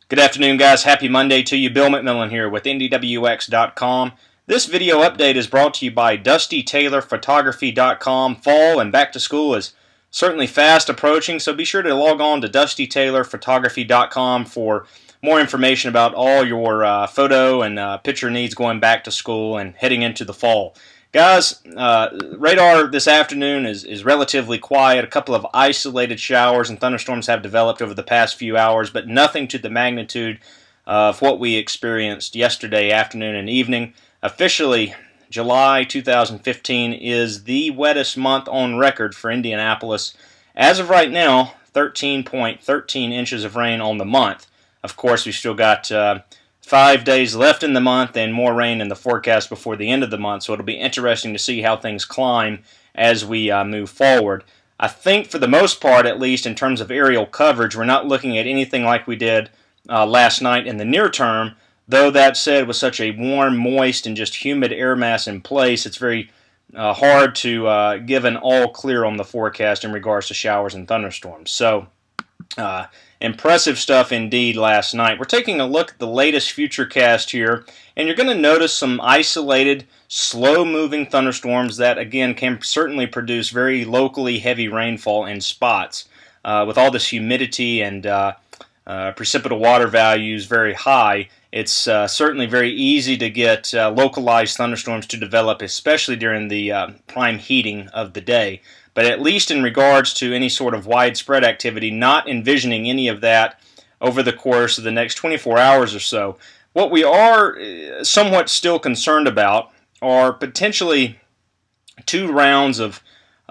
Good afternoon, guys. Happy Monday to you. Bill McMillan here with NDWX.com. This video update is brought to you by DustyTaylorPhotography.com. Fall and back to school is certainly fast approaching, so be sure to log on to DustyTaylorPhotography.com for more information about all your photo and picture needs going back to school and heading into the fall. Guys, radar this afternoon is relatively quiet. A couple of isolated showers and thunderstorms have developed over the past few hours, but nothing to the magnitude of what we experienced yesterday afternoon and evening. Officially, July 2015 is the wettest month on record for Indianapolis. As of right now, 13.13 inches of rain on the month. Of course, we still got 5 days left in the month and more rain in the forecast before the end of the month, so it'll be interesting to see how things climb as we move forward. I think for the most part, at least in terms of aerial coverage, we're not looking at anything like we did last night in the near term, though that said, with such a warm, moist, and just humid air mass in place, it's very hard to give an all clear on the forecast in regards to showers and thunderstorms. So, impressive stuff indeed last night. We're taking a look at the latest futurecast here, and you're going to notice some isolated, slow-moving thunderstorms that, again, can certainly produce very locally heavy rainfall in spots. With all this humidity and precipitable water values very high, it's certainly very easy to get localized thunderstorms to develop, especially during the prime heating of the day. But at least in regards to any sort of widespread activity, not envisioning any of that over the course of the next 24 hours or so. What we are somewhat still concerned about are potentially 2 rounds of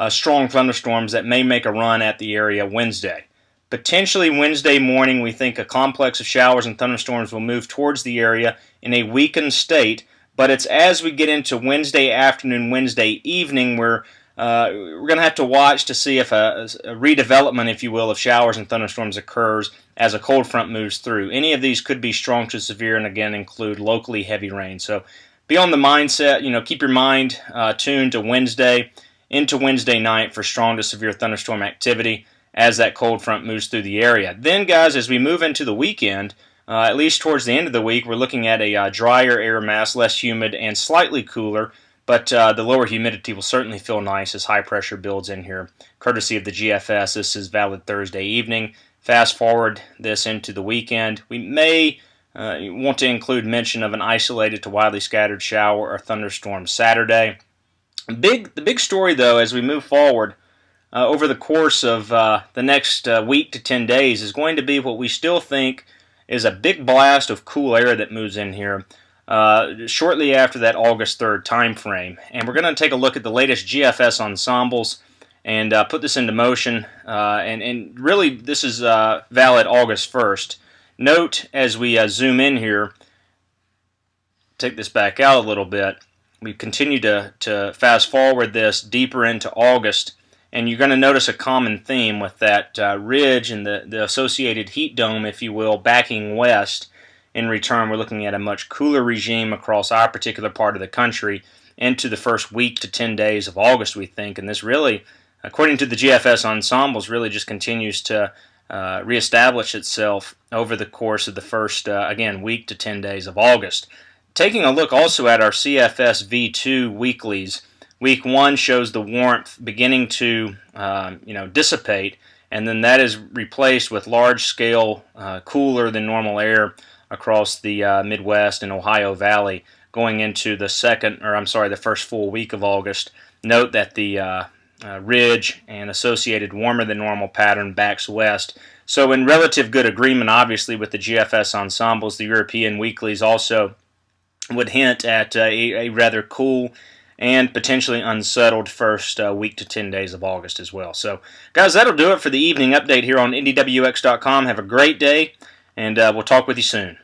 strong thunderstorms that may make a run at the area Wednesday. Potentially Wednesday morning, we think a complex of showers and thunderstorms will move towards the area in a weakened state, but it's as we get into Wednesday afternoon, Wednesday evening, where we're going to have to watch to see if a redevelopment, if you will, of showers and thunderstorms occurs as a cold front moves through. Any of these could be strong to severe and, again, include locally heavy rain. So be on the mindset, keep your mind tuned to Wednesday into Wednesday night for strong to severe thunderstorm activity as that cold front moves through the area. Then, guys, as we move into the weekend, at least towards the end of the week, we're looking at a drier air mass, less humid, and slightly cooler. But the lower humidity will certainly feel nice as high pressure builds in here, courtesy of the GFS. This is valid Thursday evening. Fast forward this into the weekend. We may want to include mention of an isolated to widely scattered shower or thunderstorm Saturday. The big story, though, as we move forward over the course of the next week to 10 days is going to be what we still think is a big blast of cool air that moves in here shortly after that August 3rd time frame. And we're going to take a look at the latest GFS ensembles and put this into motion. And really, this is valid August 1st. Note, as we zoom in here, take this back out a little bit, we continue to fast forward this deeper into August, and you're going to notice a common theme with that ridge and the associated heat dome, if you will, backing west. In return, we're looking at a much cooler regime across our particular part of the country into the first week to 10 days of August, we think. And this really, according to the GFS ensembles, really just continues to reestablish itself over the course of the first, again, week to 10 days of August. Taking a look also at our CFS V2 weeklies, week 1 shows the warmth beginning to dissipate, and then that is replaced with large-scale, cooler than normal air across the Midwest and Ohio Valley going into the first full week of August. Note that the ridge and associated warmer than normal pattern backs west. So in relative good agreement, obviously, with the GFS ensembles, the European weeklies also would hint at a rather cool and potentially unsettled first week to 10 days of August as well. So, guys, that'll do it for the evening update here on NDWX.com. Have a great day, and we'll talk with you soon.